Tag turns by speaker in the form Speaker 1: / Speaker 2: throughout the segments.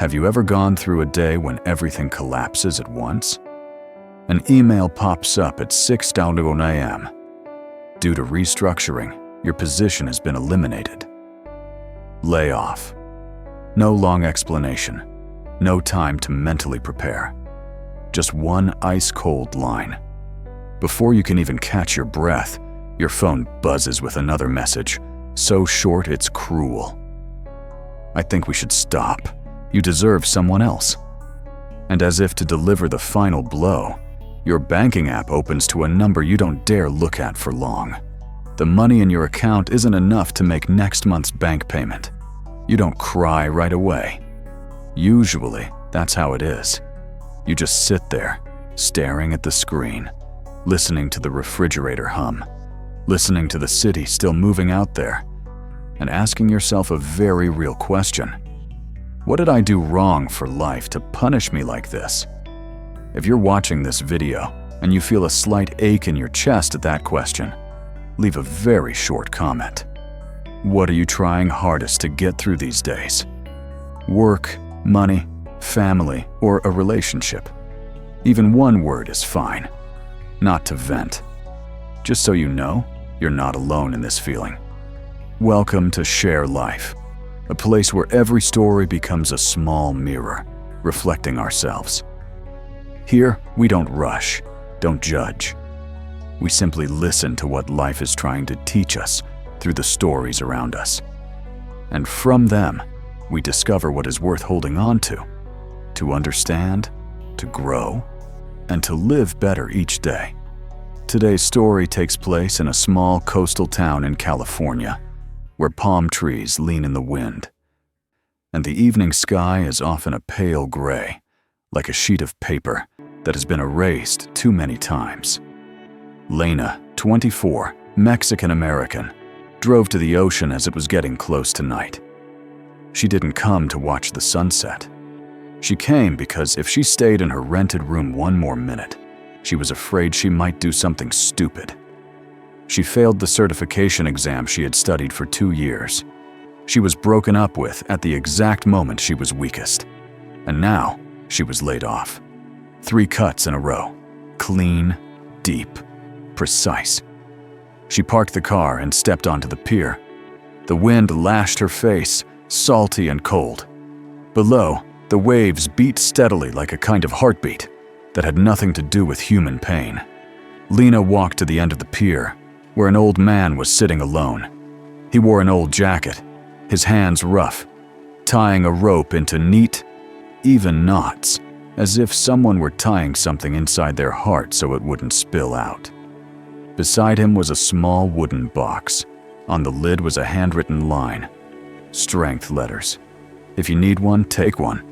Speaker 1: Have you ever gone through a day when everything collapses at once? An email pops up at 6:00 a.m. Due to restructuring, your position has been eliminated. Layoff. No long explanation. No time to mentally prepare. Just one ice-cold line. Before you can even catch your breath, your phone buzzes with another message, so short it's cruel. I think we should stop. You deserve someone else. And as if to deliver the final blow, your banking app opens to a number you don't dare look at for long. The money in your account isn't enough to make next month's bank payment. You don't cry right away. Usually, that's how it is. You just sit there, staring at the screen, listening to the refrigerator hum, listening to the city still moving out there, and asking yourself a very real question. What did I do wrong for life to punish me like this? If you're watching this video and you feel a slight ache in your chest at that question, leave a very short comment. What are you trying hardest to get through these days? Work, money, family, or a relationship? Even one word is fine. Not to vent. Just so you know, you're not alone in this feeling. Welcome to Share Life, a place where every story becomes a small mirror, reflecting ourselves. Here, we don't rush, don't judge. We simply listen to what life is trying to teach us through the stories around us. And from them, we discover what is worth holding on to understand, to grow, and to live better each day. Today's story takes place in a small coastal town in California, where palm trees lean in the wind, and the evening sky is often a pale gray, like a sheet of paper that has been erased too many times. Lina, 24, Mexican-American, drove to the ocean as it was getting close to night. She didn't come to watch the sunset. She came because if she stayed in her rented room one more minute, she was afraid she might do something stupid. She failed the certification exam she had studied for 2 years. She was broken up with at the exact moment she was weakest. And now, she was laid off. 3 cuts in a row. Clean, deep, precise. She parked the car and stepped onto the pier. The wind lashed her face, salty and cold. Below, the waves beat steadily like a kind of heartbeat that had nothing to do with human pain. Lina walked to the end of the pier, where an old man was sitting alone. He wore an old jacket, his hands rough, tying a rope into neat, even knots, as if someone were tying something inside their heart so it wouldn't spill out. Beside him was a small wooden box. On the lid was a handwritten line. Strength letters. If you need one, take one.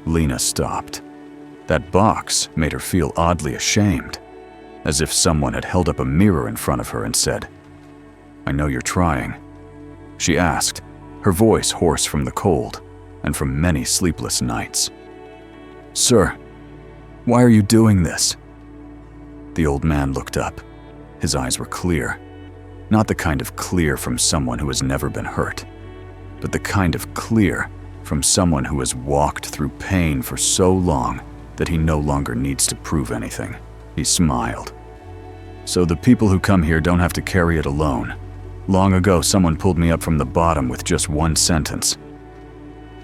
Speaker 1: Lina stopped. That box made her feel oddly ashamed, as if someone had held up a mirror in front of her and said, "I know you're trying." She asked, her voice hoarse from the cold and from many sleepless nights. "Sir, why are you doing this?" The old man looked up. His eyes were clear. Not the kind of clear from someone who has never been hurt, but the kind of clear from someone who has walked through pain for so long that he no longer needs to prove anything. He smiled. "So the people who come here don't have to carry it alone. Long ago, someone pulled me up from the bottom with just one sentence.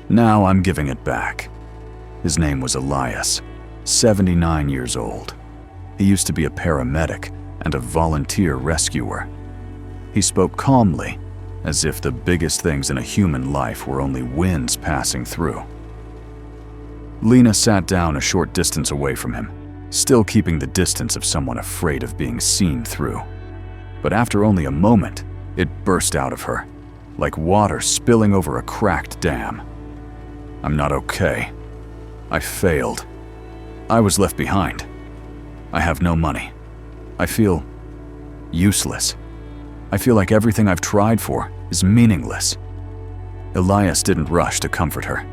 Speaker 1: Now I'm giving it back." His name was Elias, 79 years old. He used to be a paramedic and a volunteer rescuer. He spoke calmly, as if the biggest things in a human life were only winds passing through. Lina sat down a short distance away from him, still keeping the distance of someone afraid of being seen through. But after only a moment, it burst out of her, like water spilling over a cracked dam. "I'm not okay. I failed. I was left behind. I have no money. I feel useless. I feel like everything I've tried for is meaningless." Elias didn't rush to comfort her.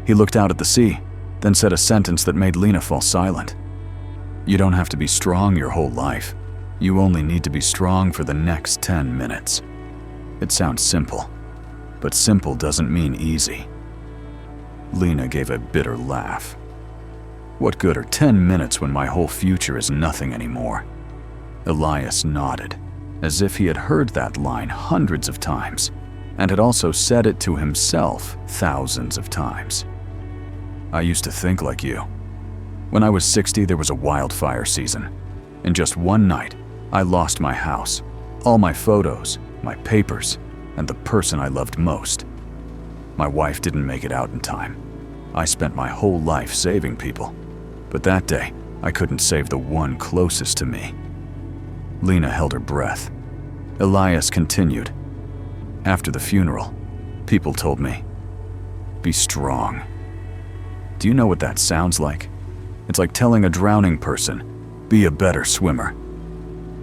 Speaker 1: He looked out at the sea, then said a sentence that made Lina fall silent. "You don't have to be strong your whole life. You only need to be strong for the next 10 minutes. It sounds simple, but simple doesn't mean easy. Lina gave a bitter laugh. What good are 10 minutes when my whole future is nothing anymore? Elias nodded, as if he had heard that line hundreds of times, and had also said it to himself thousands of times. I used to think like you. When I was 60, there was a wildfire season. In just one night, I lost my house, all my photos, my papers, and the person I loved most. My wife didn't make it out in time. I spent my whole life saving people, but that day, I couldn't save the one closest to me. Lina held her breath. Elias continued. After the funeral, people told me, "Be strong." Do you know what that sounds like? It's like telling a drowning person, "Be a better swimmer."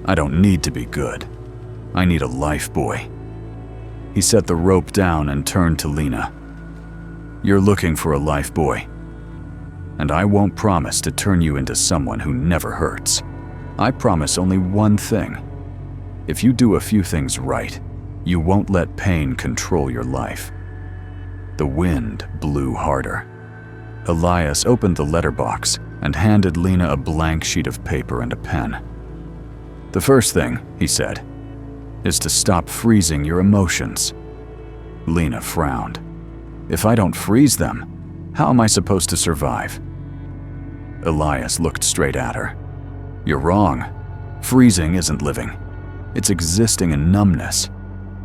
Speaker 1: I don't need to be good. I need a life buoy. He set the rope down and turned to Lina. You're looking for a life buoy, and I won't promise to turn you into someone who never hurts. I promise only one thing. If you do a few things right, you won't let pain control your life. The wind blew harder. Elias opened the letterbox and handed Lina a blank sheet of paper and a pen. The first thing, he said, is to stop freezing your emotions. Lina frowned. If I don't freeze them, how am I supposed to survive? Elias looked straight at her. You're wrong. Freezing isn't living. It's existing in numbness.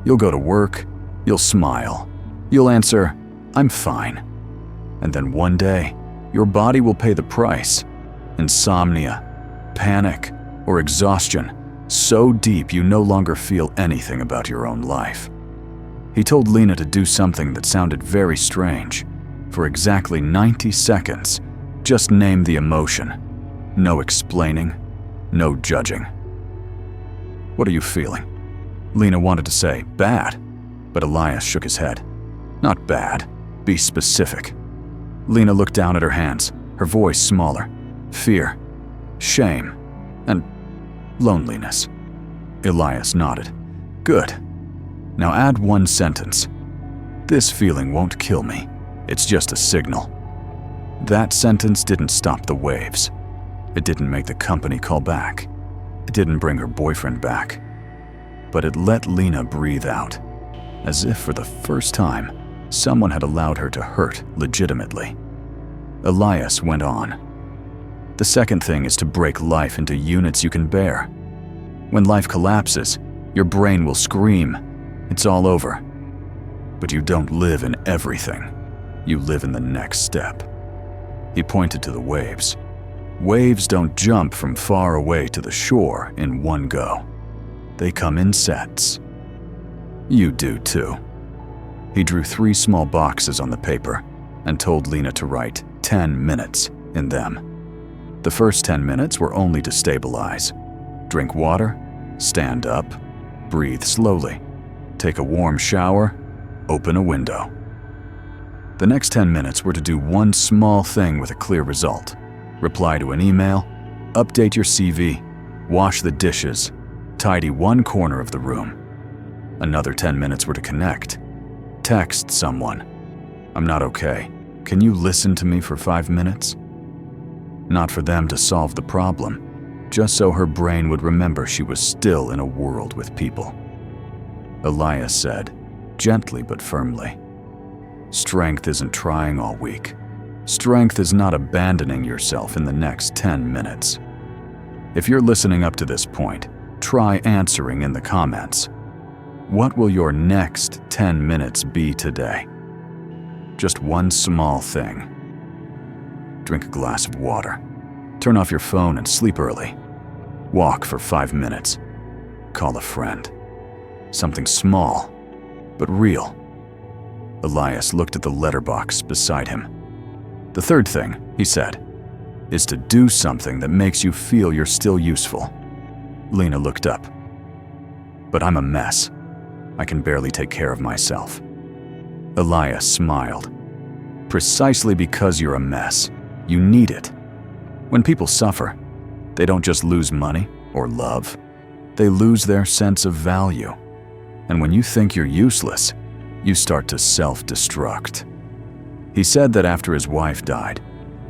Speaker 1: You'll go to work, you'll smile, you'll answer, "I'm fine." And then one day, your body will pay the price. Insomnia, panic, or exhaustion, so deep you no longer feel anything about your own life. He told Lina to do something that sounded very strange. For exactly 90 seconds, just name the emotion. No explaining, no judging. What are you feeling? Lina wanted to say, bad, but Elias shook his head. Not bad, be specific. Lina looked down at her hands, her voice smaller. Fear, shame, and loneliness. Elias nodded. Good. Now add one sentence. This feeling won't kill me. It's just a signal. That sentence didn't stop the waves. It didn't make the company call back. It didn't bring her boyfriend back. But it let Lina breathe out, as if for the first time, someone had allowed her to hurt legitimately. Elias went on. The second thing is to break life into units you can bear. When life collapses, your brain will scream, it's all over. But you don't live in everything. You live in the next step. He pointed to the waves. Waves don't jump from far away to the shore in one go. They come in sets. You do too. He drew 3 small boxes on the paper and told Lina to write 10 minutes in them. The first 10 minutes were only to stabilize. Drink water, stand up, breathe slowly, take a warm shower, open a window. The next 10 minutes were to do one small thing with a clear result. Reply to an email, update your CV, wash the dishes, tidy one corner of the room. Another 10 minutes were to connect. Text someone. I'm not okay. Can you listen to me for 5 minutes? Not for them to solve the problem, just so her brain would remember she was still in a world with people. Elias said, gently but firmly, strength isn't trying all week. Strength is not abandoning yourself in the next 10 minutes. If you're listening up to this point, try answering in the comments. What will your next 10 minutes be today? Just one small thing. Drink a glass of water. Turn off your phone and sleep early. Walk for 5 minutes. Call a friend. Something small, but real. Elias looked at the letterbox beside him. The third thing, he said, is to do something that makes you feel you're still useful. Lina looked up. But I'm a mess. I can barely take care of myself. Elias smiled. Precisely because you're a mess, you need it. When people suffer, they don't just lose money or love. They lose their sense of value. And when you think you're useless, you start to self-destruct. He said that after his wife died,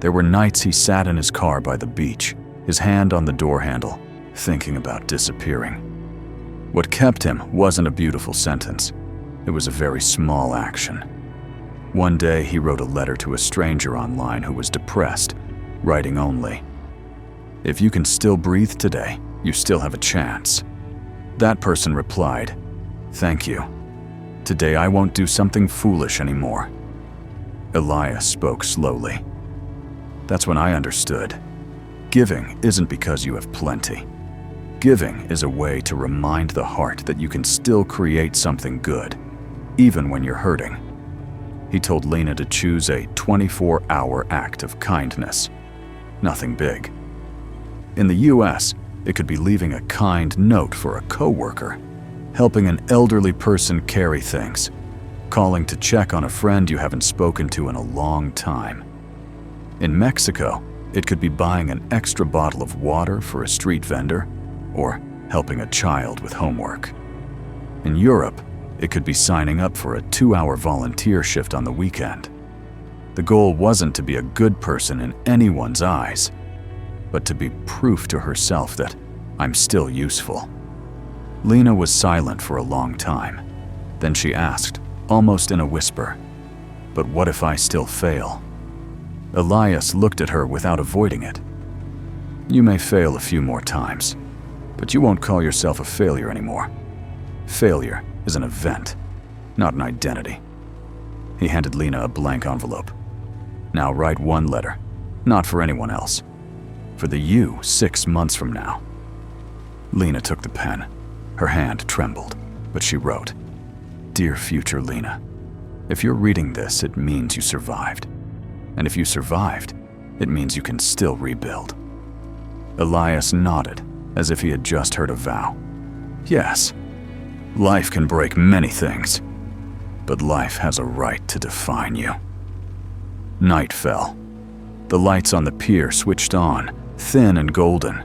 Speaker 1: there were nights he sat in his car by the beach, his hand on the door handle, thinking about disappearing. What kept him wasn't a beautiful sentence. It was a very small action. One day, he wrote a letter to a stranger online who was depressed, writing only, "If you can still breathe today, you still have a chance." That person replied, "Thank you. Today I won't do something foolish anymore." Elias spoke slowly. That's when I understood. Giving isn't because you have plenty. Giving is a way to remind the heart that you can still create something good, even when you're hurting. He told Lina to choose a 24-hour act of kindness. Nothing big. In the US, it could be leaving a kind note for a coworker, helping an elderly person carry things, calling to check on a friend you haven't spoken to in a long time. In Mexico, it could be buying an extra bottle of water for a street vendor or helping a child with homework. In Europe, it could be signing up for a 2-hour volunteer shift on the weekend. The goal wasn't to be a good person in anyone's eyes, but to be proof to herself that I'm still useful. Lina was silent for a long time. Then she asked, almost in a whisper, "But what if I still fail?" Elias looked at her without avoiding it. "You may fail a few more times, but you won't call yourself a failure anymore. Failure is an event, not an identity." He handed Lina a blank envelope. "Now write one letter, not for anyone else. For the you 6 months from now." Lina took the pen. Her hand trembled, but she wrote, "Dear future Lina, if you're reading this, it means you survived. And if you survived, it means you can still rebuild." Elias nodded, as if he had just heard a vow. Yes, life can break many things, but life has a right to define you. Night fell. The lights on the pier switched on, thin and golden.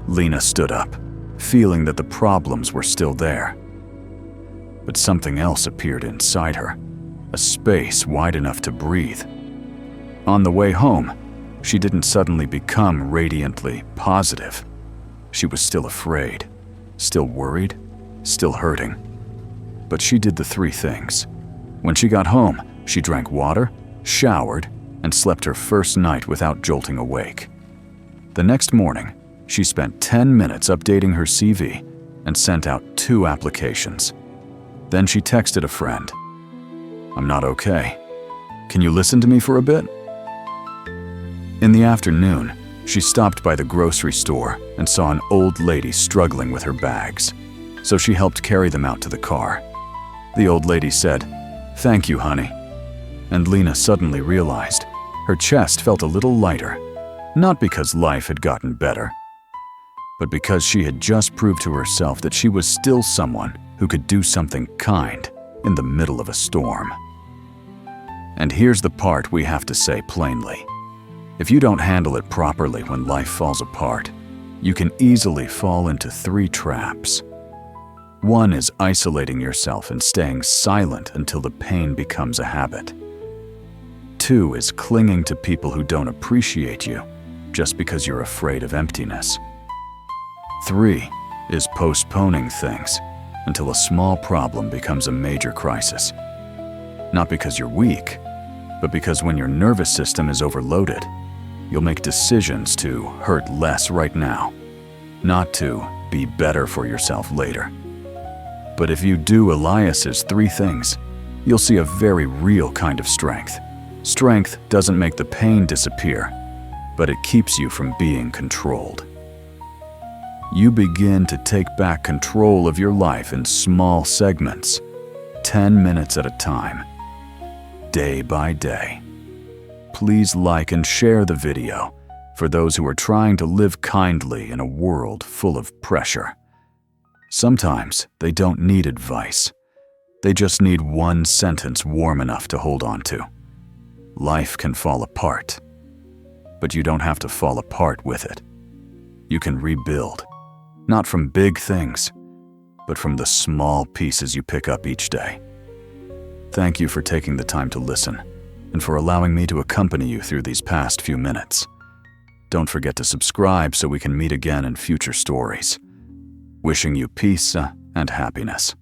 Speaker 1: Lina stood up, feeling that the problems were still there. But something else appeared inside her, a space wide enough to breathe. On the way home, she didn't suddenly become radiantly positive. She was still afraid, still worried, still hurting. But she did the 3 things. When she got home, she drank water, showered, and slept her first night without jolting awake. The next morning, she spent 10 minutes updating her CV and sent out 2 applications. Then she texted a friend, "I'm not okay. Can you listen to me for a bit?" In the afternoon, she stopped by the grocery store and saw an old lady struggling with her bags, so she helped carry them out to the car. The old lady said, "Thank you, honey." And Lina suddenly realized her chest felt a little lighter, not because life had gotten better, but because she had just proved to herself that she was still someone who could do something kind in the middle of a storm. And here's the part we have to say plainly. If you don't handle it properly when life falls apart, you can easily fall into 3 traps. One is isolating yourself and staying silent until the pain becomes a habit. 2 is clinging to people who don't appreciate you just because you're afraid of emptiness. 3 is postponing things until a small problem becomes a major crisis. Not because you're weak, but because when your nervous system is overloaded, you'll make decisions to hurt less right now, not to be better for yourself later. But if you do Elias's 3 things, you'll see a very real kind of strength. Strength doesn't make the pain disappear, but it keeps you from being controlled. You begin to take back control of your life in small segments, 10 minutes at a time, day by day. Please like and share the video for those who are trying to live kindly in a world full of pressure. Sometimes they don't need advice. They just need one sentence warm enough to hold on to. Life can fall apart, but you don't have to fall apart with it. You can rebuild, not from big things, but from the small pieces you pick up each day. Thank you for taking the time to listen. and for allowing me to accompany you through these past few minutes. Don't forget to subscribe so we can meet again in future stories. Wishing you peace and happiness.